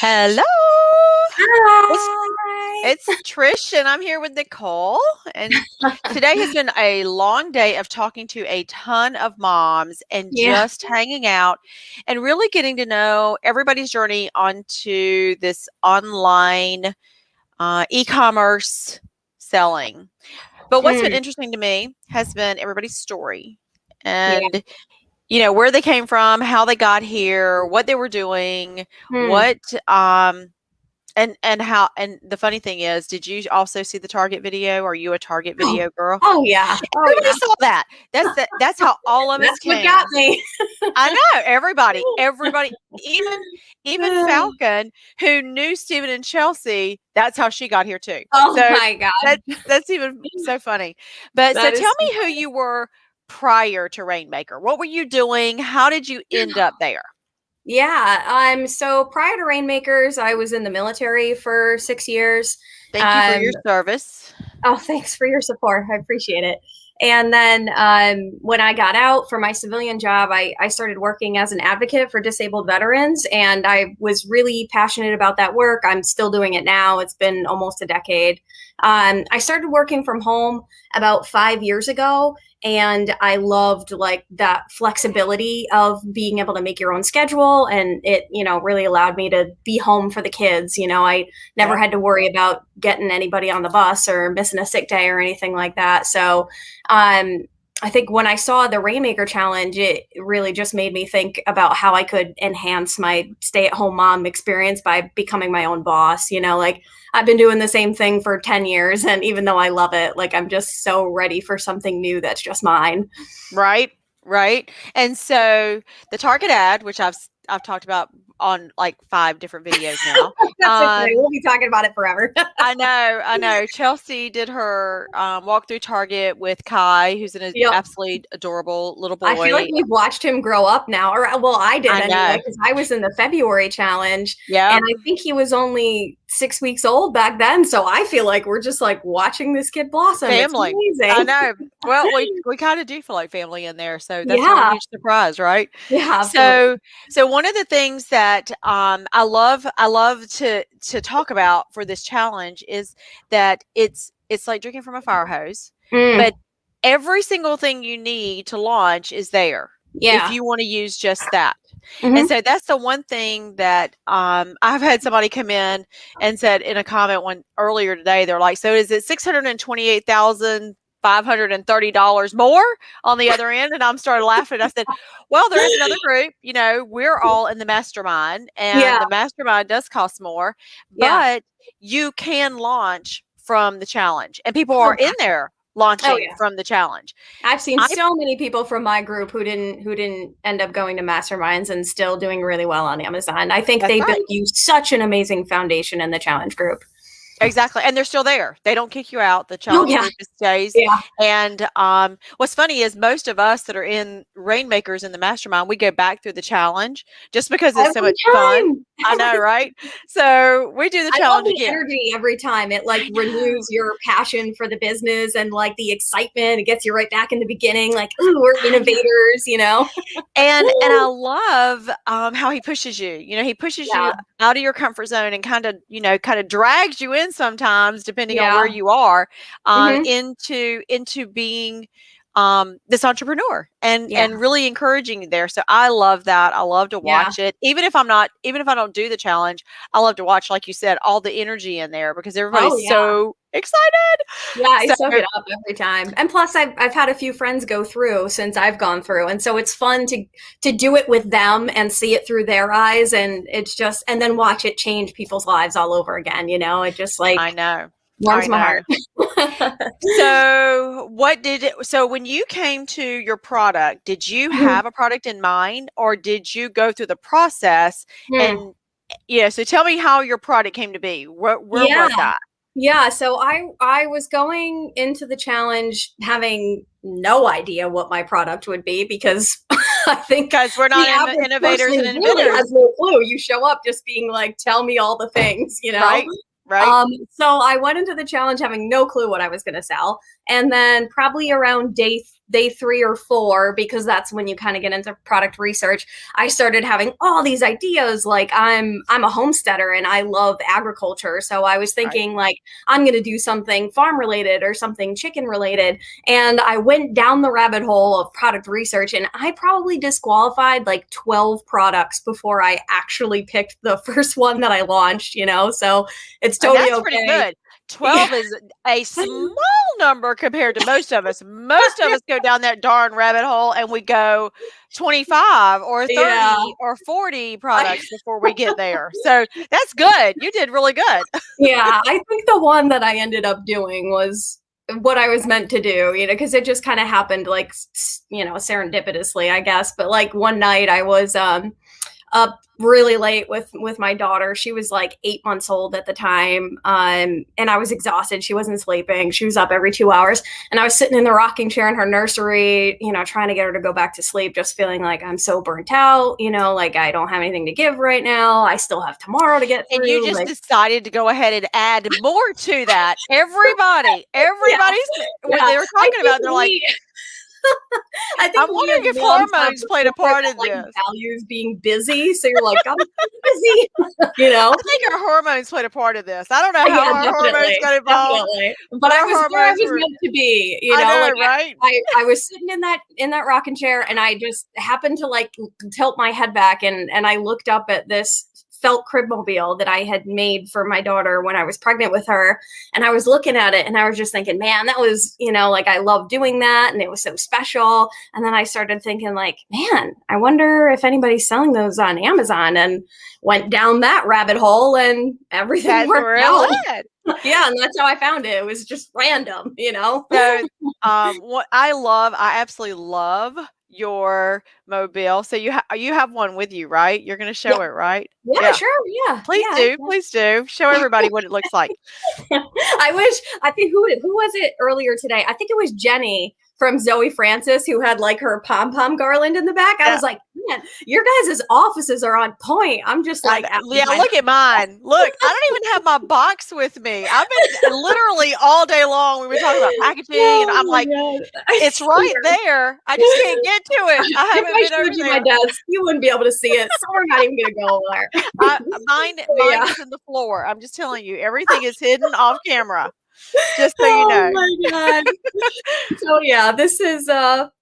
Hello. It's Hi. it's Trish and I'm here with Nicole. And today has been a long day of talking to a ton of moms and Yeah. just hanging out and really getting to know everybody's journey onto this online e-commerce selling. But what's been Mm, interesting to me has been everybody's story yeah. and where they came from, how they got here, what they were doing, Mm. what and the funny thing is, did you also see the Target video? Are you a Target Oh, video girl? oh yeah. Oh Everybody yeah. saw that. That's how all of us That's what got came. me. I know, everybody, even Falcon, who knew Stephen and Chelsea, that's how she got here too. Oh So my God. that's even so funny. But so That tell is me who you were prior to Rainmaker. What were you doing? How did you end up there? yeah. So prior to Rainmakers, I was in the military for 6 years. Thank you for Um, your service. Oh, thanks for your support. I appreciate it. And then when I got out for my civilian job, I started working as an advocate for disabled veterans. And I was really passionate about that work. I'm still doing it now. It's been almost a decade. I started working from home about 5 years ago. And I loved like that flexibility of being able to make your own schedule. And it, really allowed me to be home for the kids. I never Yep. had to worry about getting anybody on the bus or missing a sick day or anything like that. So um, I think when I saw the Rainmaker challenge, it really just made me think about how I could enhance my stay-at-home mom experience by becoming my own boss. Like I've been doing the same thing for 10 years. And even though I love it, like I'm just so ready for something new that's just mine. Right, right. And so the Target ad, which I've talked about on like 5 different videos now. That's okay. We'll be talking about it forever. I know. Chelsea did her walk through Target with Kai, who's an Yep. absolutely adorable little I feel like boy. we've watched him grow up now, or well, I did I anyway, know. because I was in the February challenge, and Yep. I think he was only 6 weeks old back then. So I feel like we're just like watching this kid blossom. It's Family. I amazing. know. Well, we kind of do feel like family in there, so that's not a Yeah, huge surprise, right? yeah, absolutely. So one of the things that I love to talk about for this challenge is that it's like drinking from a fire hose, Mm, but every single thing you need to launch is there if yeah. you want to use just that. And Hmm. so that's the one thing that I've had somebody come in and said in a comment one earlier today, they're like, so is it $628,530 more on the other end? And I'm started laughing. I said, well, there is another group, we're all in the mastermind Yeah, and the mastermind does cost more, yeah. but you can launch from the challenge and people Oh are in yeah. there Oh launching yeah. from the challenge. I've seen I so many people from my group who didn't end up going to masterminds and still doing really well on Amazon. I think That's they built right. you such an amazing foundation in the challenge group. Exactly, and they're still there. They don't kick you out. The Oh challenge yeah. group just stays. Yeah. And what's funny is most of us that are in Rainmakers in the mastermind, we go back through the challenge just because it's so Every much fun. time. I know, right? So we do the I love challenge the again. energy every time. It like I know. renews your passion for the business and like the excitement. It gets you right back in the beginning, like, ooh, we're I know. innovators. And I love how he pushes you. He pushes you Yeah. out of your comfort zone and kind of drags you in sometimes, depending on where Yeah. you are, Hmm. into being this entrepreneur and Yeah. and really encouraging you there. So I love that. I love to Yeah. watch it, even if I don't do the challenge. I love to watch, like you said, all the energy in there because Oh everybody's yeah. so excited. Yeah, I So soak it up every time. And plus I've had a few friends go through since I've gone through. And so it's fun to do it with them and see it through their eyes and it's just and then watch it change people's lives all over again. It just I like know. I warms my know. heart. So when you came to your product, did you Mhm. have a product in mind or did you go through the process Hmm. and yeah, so tell me how your product came to be. Where Yeah. was that? Yeah, so I was going into the challenge having no idea what my product would be because I think Because we're the not average innovators and person really inventors, has no clue. You show up just being like, "Tell me all the things." right? Right? So I went into the challenge having no clue what I was going to sell, and then probably around day day 3 or 4, because that's when you kind of get into product research, I started having all these ideas. Like I'm a homesteader and I love agriculture. So I was Right. thinking like I'm going to do something farm related or something chicken related. And I went down the rabbit hole of product research, and I probably disqualified like 12 products before I actually picked the first one that I launched, you know? So it's And totally that's pretty okay. good. 12 Yeah. is a small number compared to most of us. Most of us go down that darn rabbit hole and we go 25 or Yeah. 30 or 40 products before we get there. So that's good. You did really good. Yeah, I think the one that I ended up doing was what I was meant to do, you know, because it just kind of happened like, you know, serendipitously, I guess. But like one night I was up really late with my daughter. She was like 8 months old at the time, and I was exhausted. She wasn't sleeping. She was up every 2 hours, and I was sitting in the rocking chair in her nursery, you know, trying to get her to go back to sleep, just feeling like I'm so burnt out, you know, like I don't have anything to give right now. I still have tomorrow to get And you through. just Like, decided to go ahead and add more to that. yeah, Everybody's what yeah. they were I talking think about. They're like, we I think I'm we as wondering if moms have hormones the played a corporate part that in like this. values being busy. So you're like, I'm busy, you know? I think our hormones played a part of this. I don't know how Yeah, our hormones definitely, got involved, definitely. But but I our was where I hormones was were, meant to be, you I know. Like know, right? I was sitting in that rocking chair, and I just happened to like tilt my head back, and I looked up at this felt cribmobile that I had made for my daughter when I was pregnant with her, and I was looking at it, and I was just thinking, man, that was, you know, like I love doing that, and it was so special. And then I started thinking, like, man, I wonder if anybody's selling those on Amazon, and went down that rabbit hole, and everything That's worked where it out. led. Yeah, and that's how I found it. It was just random, you know? So, what I absolutely love your mobile. So you have one with you, right? You're going to Yeah, show it, right? yeah, Yeah. sure, yeah, Please yeah. do. Please do. Show everybody what it looks like. I wish. I think who was it earlier today? I think it was Jenny from Zoe Francis who had like her pom pom garland in the back. I Yeah. was like, man, your guys' offices are on point. I'm just like, Yeah, look at mine. Look, I don't even have my box with me. I've been literally all day long. We've been talking about packaging, and oh I'm my like, god, it's right there. I just can't get to it. I if haven't I been over showed you my there. desk, you wouldn't be able to see it. So we're not even gonna go there. Mine Yeah. is in the floor. I'm just telling you, everything is hidden off camera. Just so you Oh know. my god. So yeah, this is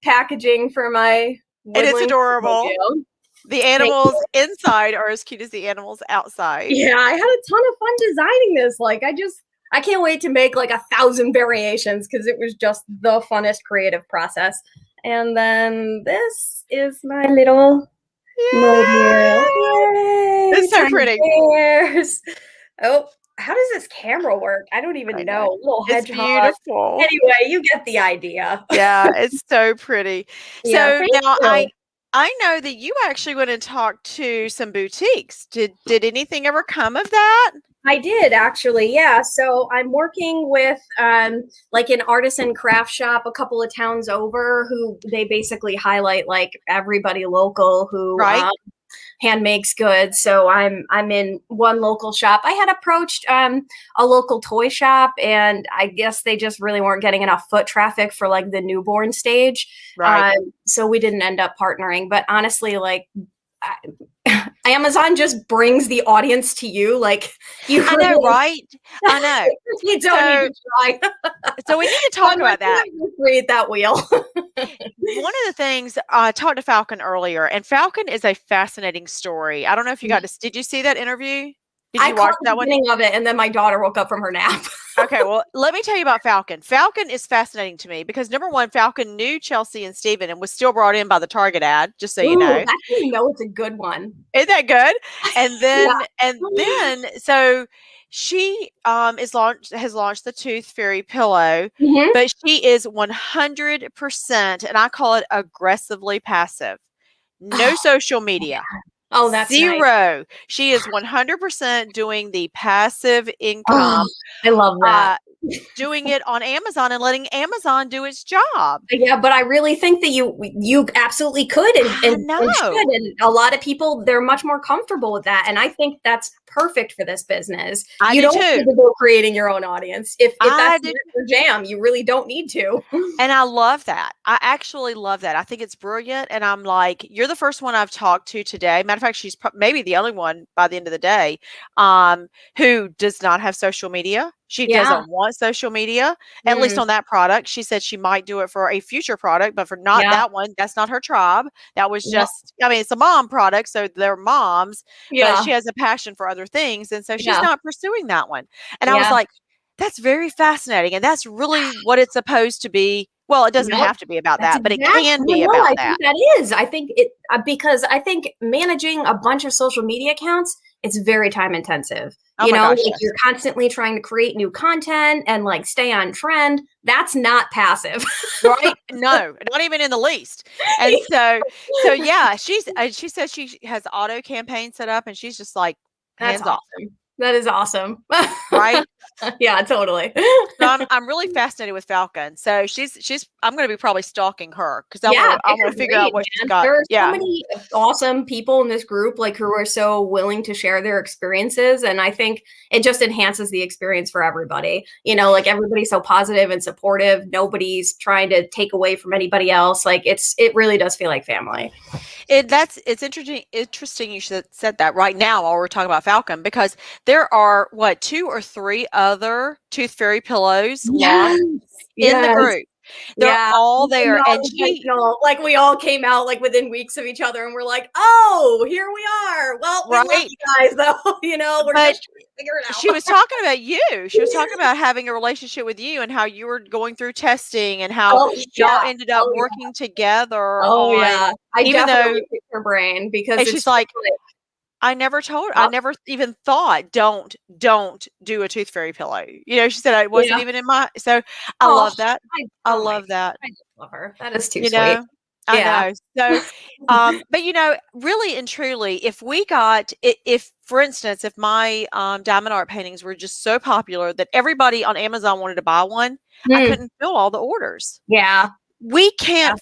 packaging for my And it's woodland adorable. mobile. The Thank animals you. inside are as cute as the animals outside. Yeah, I had a ton of fun designing this. Like I can't wait to make like 1,000 variations because it was just the funnest creative process. And then this is my little mobile. Yay! Yay! It's so Tiny pretty. bears. Oh, how does this camera work? I don't I even know. know. Little It's hedgehog. beautiful. Anyway, you get the idea. Yeah, it's so pretty. Yeah, So thank now you. I know that you actually went and talked to some boutiques. Did anything ever come of that? I did actually, yeah. So I'm working with like an artisan craft shop a couple of towns over who they basically highlight like everybody local who Right? hand makes goods. So I'm in one local shop. I had approached a local toy shop, and I guess they just really weren't getting enough foot traffic for like the newborn stage. Right. So we didn't end up partnering. But honestly, like Amazon just brings the audience to you. Like you I know, really, right? I know. you don't need So to try. so we need to So talk I'm about working that. on recreate that wheel. One of the things I talked to Falcon earlier, and Falcon is a fascinating story. I don't know if you got to, did you see that interview? Did I you caught watch the that one? beginning of it, and then my daughter woke up from her nap. Okay, well, let me tell you about Falcon. Falcon is fascinating to me because number one, Falcon knew Chelsea and Steven and was still brought in by the Target ad, just so you Ooh, know. that's how you know it's a good one. Isn't that good? Yeah. So she has launched the Tooth Fairy pillow, Mhm. but she is 100%, and I call it aggressively passive. No Oh, social media. oh, that's nice. 0. She is 100% doing the passive Oh, income. I love that. doing it on Amazon and letting Amazon do its job. Yeah, but I really think that you absolutely could I and should. know. And a lot of people, they're much more comfortable with that. And I think that's perfect for this business. I You do don't need too. to go creating your own audience. If I that's do. not your jam, you really don't need to. And I love that. I actually love that. I think it's brilliant. And I'm like, you're the first one I've talked to today. Matter of fact, she's maybe the only one by the end of the day, who does not have social media. She Yeah. doesn't want social media, at least Mm, on that product. She said she might do it for a future product, but for not yeah. that one, that's not her tribe. That was Yep. just, I mean, it's a mom product, so they're moms, but Yeah. she has a passion for other things. And so she's Yeah. not pursuing that one. And I was Yeah. like, that's very fascinating, and that's really what it's supposed to be. Well, it doesn't Yep. have to be about That's that, but it exactly. can Well, be no, about I that. think that is. I think it because I think managing a bunch of social media accounts, it's very time intensive. Oh You my know, gosh, like yes. you're constantly trying to create new content and like stay on trend. That's not passive. Right? No, not even in the least. And so yeah, she says she has auto campaign set up, and she's just like, That's hands off, awesome. That is awesome. right? Yeah, totally. So I'm really fascinated with Falcon. So she's I'm gonna be probably stalking her because I Yeah, wanna I wanna they're figure out great, what she's man. got. There are so Yeah. many awesome people in this group, like who are so willing to share their experiences, and I think it just enhances the experience for everybody. You know, like everybody's so positive and supportive. Nobody's trying to take away from anybody else. Like it really does feel like family. It's interesting you said that right now while we're talking about Falcon, because there are what, 2 or 3 other Tooth Fairy pillows Yes, launched in the yes. group. They're Yeah, all even there, and not intentional. Like we all came out like within weeks of each other, and we're like, "Oh, here we are." Well, we love right? you guys, though. You know, we're But just trying to figure it she out. was talking about you. She was talking about having a relationship with you and how you were going through testing and how Oh y'all yeah. ended up Oh yeah. working together Oh on, yeah. I even though, definitely picked her brain because and it's she's just like, like, I oh, never even thought, don't do a tooth fairy pillow. You know, she said it wasn't yeah. even in my, so I Oh, love that. I oh my love God. that. I just love her. That is too You sweet. know? I Yeah. know. So, but you know, really and truly, if we got, if, for instance, if my diamond art paintings were just so popular that everybody on Amazon wanted to buy one, I Mm, couldn't fill all the orders. yeah. Yeah. We can't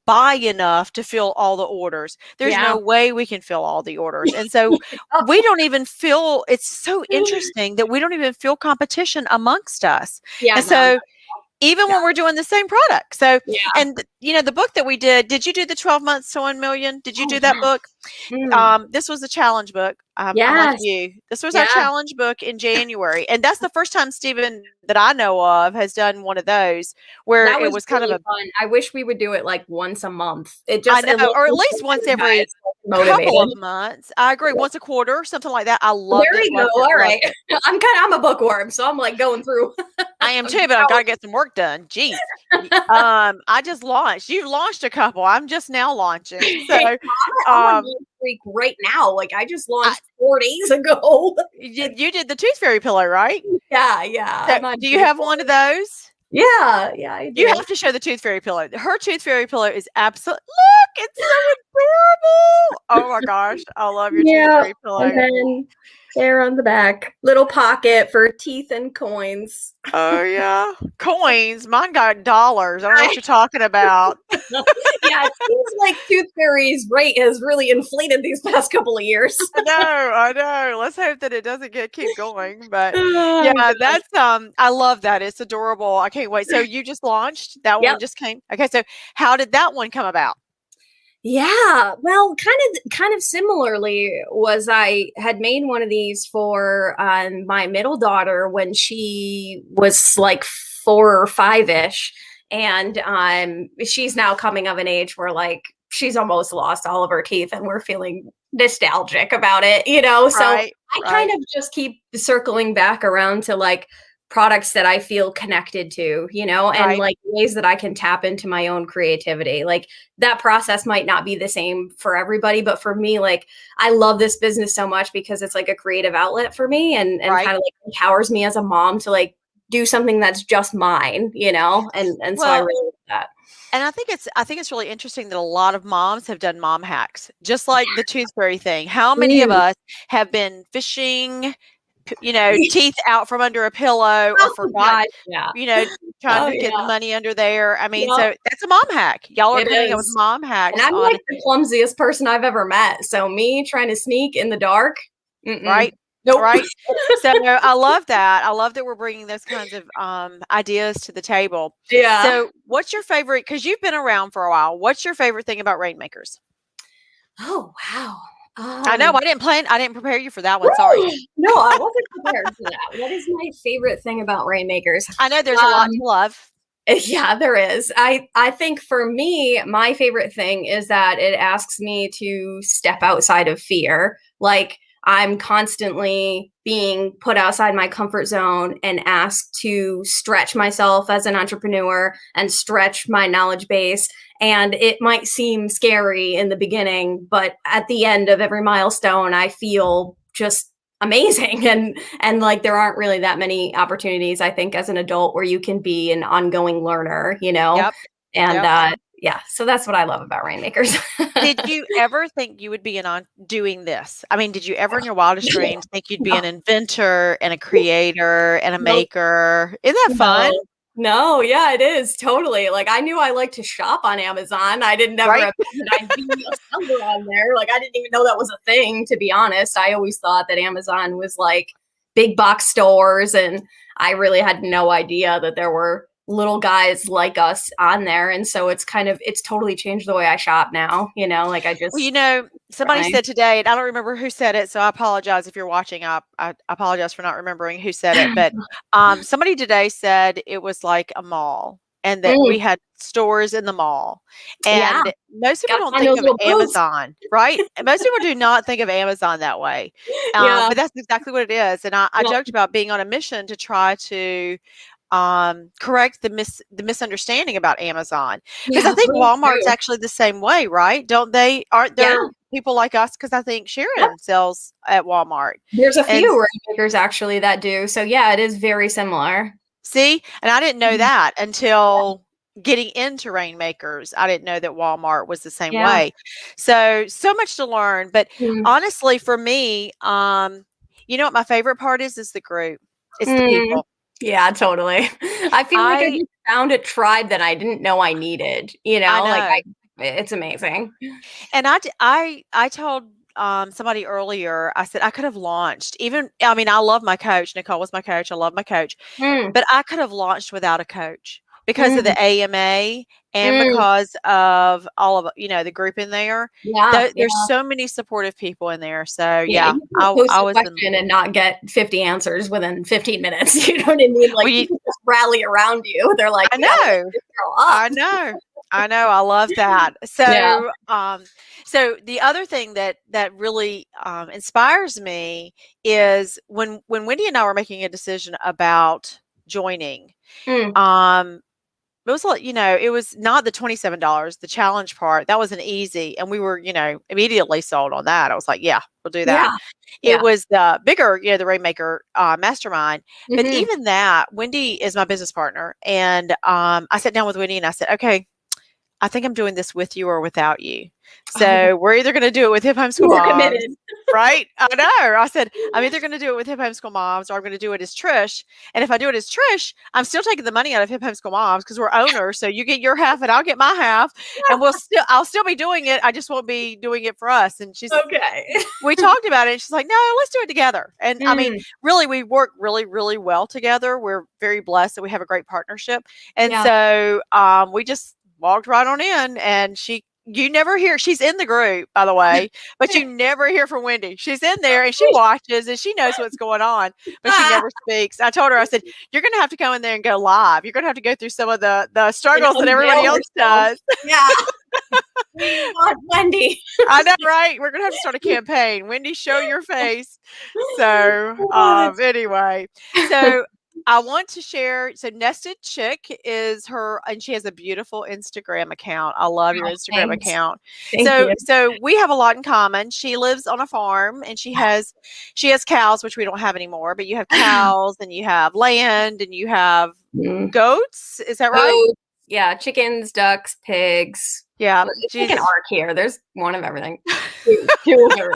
buy enough to fill all the orders. There's Yeah. no way we can fill all the orders. And so we don't even feel, it's so interesting that we don't even feel competition amongst us. Yeah, And no. so even Yeah. when we're doing the same product. So, Yeah. and you know, the book that we did you do the 12 months to 1 million? Did you Oh do that book? yes. Mm. This was a challenge book. I'm like Yes. you. This was our Yeah. challenge book in January. And that's the first time Stephen that I know of has done one of those where That it was was kind of really a, fun. I wish we would do it like once a month. I It know, looks or at like least once every guys couple of motivated. months. I agree. Once a quarter, something like that. I loved There it, you go. loved it, All loved right. it. I'm a bookworm, so I'm like going through. I am too, but I gotta get some work done. Jeez. I just launched. You've launched a couple. I'm just now launching. Hey, So, I'm on um, one week right now. Like I just I, launched 4 days ago. you did the tooth fairy pillow, right? Yeah, yeah. So, I'm on do you day have 4. one of those? Yeah, yeah, I You do. have to show the tooth fairy pillow. Her tooth fairy pillow is absolute. Look, it's so adorable. Oh my gosh, I love your tooth Yeah, fairy and pillow. then there on the back, little pocket for teeth and coins. Oh yeah, coins. Mine got dollars. I don't know what you're talking about. Yeah, it seems like Tooth Fairy's rate has really inflated these past couple of years. I know. Let's hope that it doesn't keep going. But Oh, yeah, gosh. that's I love that. It's adorable. I can't wait. So you just launched that one Yep. just came. Okay, so how did that one come about? Yeah, well, kind of similarly was I had made one of these for my middle daughter when she was like 4 or 5-ish, and she's now coming of an age where like she's almost lost all of her teeth, and we're feeling nostalgic about it, you know. So Right, I kind right, of just keep circling back around to like products that I feel connected to, you know, and right, like ways that I can tap into my own creativity. Like that process might not be the same for everybody, but for me, like I love this business so much because it's like a creative outlet for me and right. kind of like empowers me as a mom to like do something that's just mine, you know? And so I Well, really love that. and I think it's really interesting that a lot of moms have done mom hacks, just like the tooth fairy thing. How many of Mm, us have been fishing, teeth out from under a pillow or Oh forgot, gosh, yeah. you know, trying Oh to get the yeah. money under there. I mean, Yep. so that's a mom hack. Y'all are It coming up with is. mom And hacks I'm on like the clumsiest person I've ever met. So me trying to sneak in the dark, right? nope. Right. So I love that. I love that we're bringing those kinds of ideas to the table. Yeah. So, what's your favorite? Because you've been around for a while. What's your favorite thing about rainmakers? Oh wow. I know I didn't plan. I didn't prepare you for that one. Sorry. No, I wasn't prepared for that. What is my favorite thing about rainmakers? I know there's a lot Um, to love. yeah, there is. I think for me, my favorite thing is that it asks me to step outside of fear. Like I'm constantly being put outside my comfort zone and asked to stretch myself as an entrepreneur and stretch my knowledge base. And it might seem scary in the beginning, but at the end of every milestone, I feel just amazing. And like there aren't really that many opportunities, I think, as an adult where you can be an ongoing learner, Yep. and Yep. yeah, so that's what I love about rainmakers. Did you ever think you would be on doing this? I mean, did you ever in your wildest dreams think you'd be No, an inventor and a creator and a no, maker? Isn't that fun? no. No, yeah, it is totally. Like I knew I liked to shop on Amazon. I didn't never Right? imagine I'd be a seller on there. Like I didn't even know that was a thing, to be honest. I always thought that Amazon was like big box stores, and I really had no idea that there were little guys like us on there. And so it's totally changed the way I shop now, like I Well, just somebody try. said today, and I don't remember who said it, so I apologize if you're watching. I apologize for not remembering who said it, but somebody today said it was like a mall, and that we Mm, had stores in the mall. yeah, And most people gotta don't find think those of little booths. Amazon, right? And most people do not think of Amazon that way, Yeah, but that's exactly what it is. And I yeah, joked about being on a mission to try to correct the misunderstanding about Amazon, because I yeah, think please Walmart's do. actually the same way, right? Don't they? Aren't Yeah, there people like us? Because I think yep. Sharon sells at Walmart, There's a and few rainmakers actually that do. So yeah, it is very similar. see, and I didn't know Mhm. that until getting into Rainmakers. I didn't know that Walmart was the same Yeah. way. So much to learn. But Mm. honestly, for me, you know what my favorite part is the group. It's the Mm. people. Yeah, totally. I feel like I I just found a tribe that I didn't know I needed, I like know. it's amazing. And I told somebody earlier, I said I could have launched even, I mean, I love my coach. Nicole was my coach. I love my coach, Mm. but I could have launched without a coach because of Mm. the AMA and Mm. because of all of, the group in there. Yeah, There's yeah. so many supportive people in there. So Yeah, yeah, you can't post I a was in. question and not get 50 answers within 15 minutes. You know what I mean? Well, Like people just rally around you. They're like, I "We gotta lift know. this girl up." I know. I know. I love that. Yeah. So the other thing that really inspires me is when Wendy and I were making a decision about joining. Mm. Um, it was like, it was not the $27, the challenge part. That was an easy, and we were, immediately sold on that. I was like, yeah, we'll do that. Yeah. It Yeah. was the bigger, the Rainmaker Mastermind. But Mhm. even that, Wendy is my business partner. And I sat down with Wendy and I said, okay, I think I'm doing this with you or without you. Oh, So we're either going to do it with Hip Homeschool we're Moms, committed. right? I know. I said, I'm either going to do it with Hip Homeschool Moms or I'm going to do it as Trish. And if I do it as Trish, I'm still taking the money out of Hip Homeschool Moms because we're owners. So you get your half and I'll get my half. And I'll still be doing it. I just won't be doing it for us. And Okay. we talked about it. And she's like, no, let's do it together. And I mean, Mm. really, we work really, really well together. We're very blessed that we have a great partnership. And Yeah. so we just walked right on in, and you never hear, she's in the group, by the way, but you never hear from Wendy. She's in there and she watches and she knows what's going on, but she Ah, never speaks. I told her, I said, you're going to have to come in there and go live. You're going to have to go through some of the and struggles that everybody unveil else herself. does. Yeah. We want Wendy. I know, right? We're gonna have to start a campaign. Wendy, show your face. So, Oh, that's anyway, so I want to share. So, Nested Chick is her, and she has a beautiful Instagram account. I love your oh, Instagram thanks. account. Thank So, you. we have a lot in common. She lives on a farm, and she has cows, which we don't have anymore. But you have cows, and you have land, and you have Mm. goats. Is that right? Oh, yeah, chickens, ducks, pigs. Yeah. It's like an She's arc here. There's one of everything. Two of everything.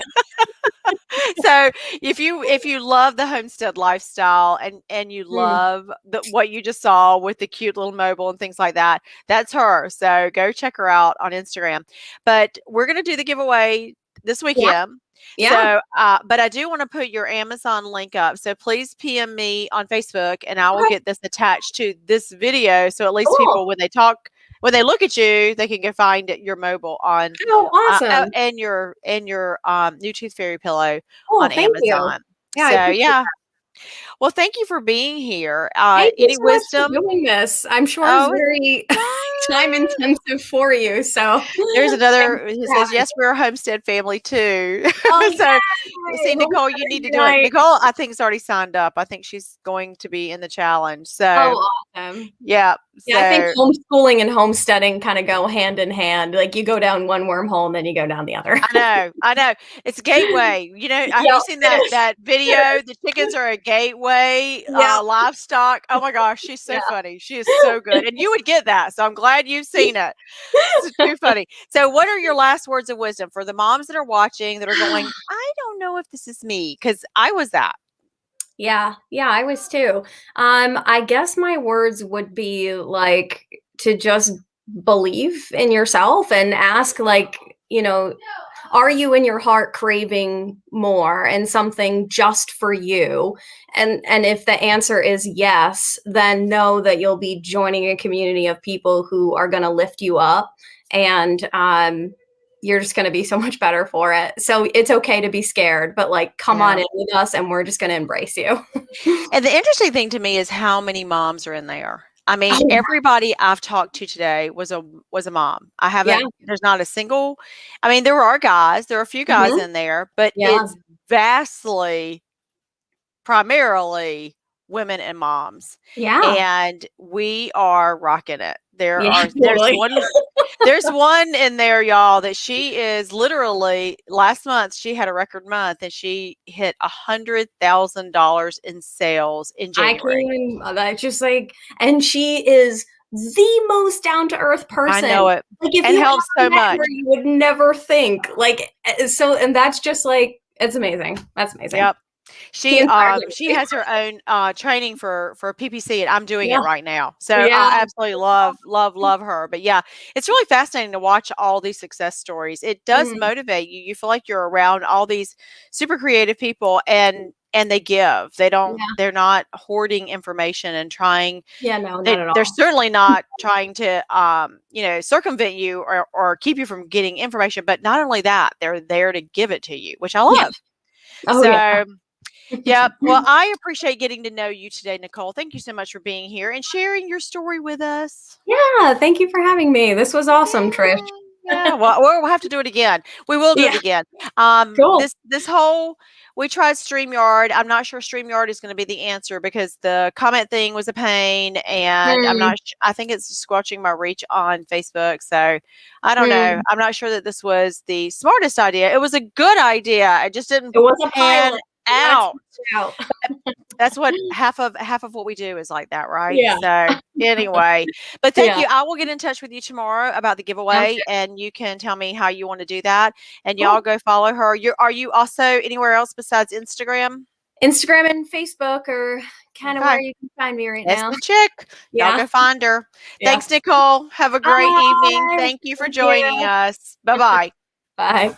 So if you love the homestead lifestyle and you Mm. love what you just saw with the cute little mobile and things like that, that's her. So go check her out on Instagram. But we're gonna do the giveaway this Yeah. weekend. Yeah. So, but I do want to put your Amazon link up. So please PM me on Facebook, and I will Okay. get this attached to this video. So at least Cool. people, when they look at you, they can go find your mobile on Oh, oh, awesome. and your new Tooth Fairy pillow Oh, on thank you. Amazon. Yeah, I So, appreciate yeah. that. Well, thank you for being here. Thank you Any so much for wisdom? doing this. I'm sure it's Oh, very time intensive for you. So there's thanks another who for says, having "Yes, me. we're a homestead family too." Oh, So, yay! see, Well, we Nicole, you better need to do it. unite. Nicole, I think, is already signed up. I think she's going to be in the challenge. So, Oh, awesome. yeah. Yeah, I think So, homeschooling and homesteading kind of go hand in hand. Like you go down one wormhole and then you go down the other. I know, I know. It's a gateway. Have Yep, you seen it is. that It video? is. The chickens are a gateway Yep. livestock. Oh my gosh, she's so Yeah. funny. She is so good, and you would get that. So I'm glad you've seen it. It's too funny. So, what are your last words of wisdom for the moms that are watching that are going? I don't know if this is me because I was that. Yeah, yeah, I was too. I guess my words would be like to just believe in yourself and ask, like, are you in your heart craving more and something just for you? And if the answer is yes, then know that you'll be joining a community of people who are going to lift you up, and you're just going to be so much better for it. So it's okay to be scared, but like, come on Yeah. in with us and we're just going to embrace you. And the interesting thing to me is how many moms are in there. I mean, Oh, everybody I've talked to today was a mom. I yeah. haven't there's not a single I mean, there are guys, there are a few guys Mhm. in there, but Yeah. it's vastly primarily women and moms. Yeah. And we are rocking it. Yeah, There's totally. one in there, y'all, that she is literally last month she had a record month and she hit $100,000 in sales in I can't January. even that's just like, and she is the most down to earth I person. know it. Like if And you ever helps so met her, much. you would never think. Like so, and that's just like it's amazing. That's amazing. Yep. The entire She family. has her own training for PPC, and I'm doing it Yeah. right now. So Yeah. I absolutely love her. But yeah, it's really fascinating to watch all these success stories. It does Mhm. motivate you. You feel like you're around all these super creative people and they give. Yeah. They're not hoarding information and trying Yeah, no, not at they're all. certainly not trying to circumvent you or keep you from getting information, but not only that, they're there to give it to you, which I Yeah. love. Oh yeah. So yeah. Well, I appreciate getting to know you today, Nicole. Thank you so much for being here and sharing your story with us. Yeah, thank you for having me. This was awesome, Trish. Yeah. Yeah. Well, we'll have to do it again. We will do it Yeah, again. cool. This whole we tried StreamYard. I'm not sure StreamYard is going to be the answer because the comment thing was a pain, and I'm Mm, not. I think it's squelching my reach on Facebook. So I don't know. mm. I'm not sure that this was the smartest idea. It was a good idea. It just didn't It was a pan pilot. Let's out. figure out. That's what half of what we do is like that, right? Yeah, So, anyway, but thank yeah. you. I will get in touch with you tomorrow about the Sounds giveaway, good. and you can tell me how you want to do that. And y'all Cool. go follow her. Are you also anywhere else besides Instagram? Instagram and Facebook are kind of Okay, where you can find me right that's now. the chick. Y'all Yeah, go find her. yeah. Thanks, Nicole. Have a great evening. Bye. Thank you for Thank joining you. us. Bye bye. Bye.